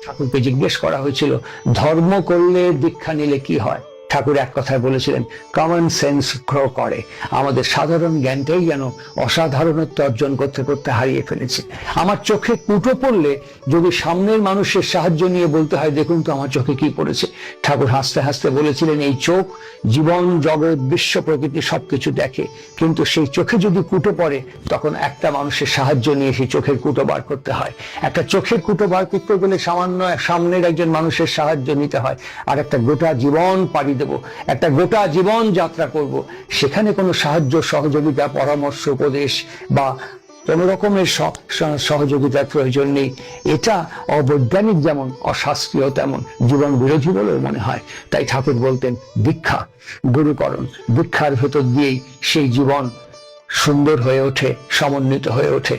ঠাকুরকে জিজ্ঞেস করা হয়েছিল ধর্ম করলে দীক্ষা নিলে কি হয়। ঠাকুর এক কথায় বলেছিলেন, কমন সেন্স গ্রো করে। আমাদের সাধারণ জ্ঞানটাই যেন অসাধারণত্ব অর্জন করতে করতে হারিয়ে ফেলেছে। আমার চোখে কুটো পড়লে যদি সামনের মানুষের সাহায্য নিয়ে বলতে হয় দেখুন তো আমার চোখে কি পড়েছে, ঠাকুর হাসতে হাসতে বলেছিলেন এই চোখ জীবন জগৎ বিশ্ব প্রকৃতি সবকিছু দেখে, কিন্তু সেই চোখে যদি কুটো পড়ে তখন একটা মানুষের সাহায্য নিয়ে সেই চোখের কুটো বার করতে হয়। একটা চোখের কুটো বার করতে গেলে সামান্য সামনের একজন মানুষের সাহায্য নিতে হয়, আর একটা গোটা জীবন পাড়ি দেব, একটা গোটা জীবন যাত্রা করব, সেখানে কোনো সাহায্য সহযোগিতা পরামর্শ উপদেশ বা কোন রকমের সহযোগিতার প্রয়োজন নেই। এটা অবৈজ্ঞানিক যেমন অশাস্ত্রীয় তেমন জীবন বিরোধী বলে মনে হয়। তাই ঠাকুর বলতেন দীক্ষা গুরুকরণ, দীক্ষার ভেতর দিয়েই সেই জীবন সুন্দর হয়ে ওঠে, সমন্বিত হয়ে ওঠে।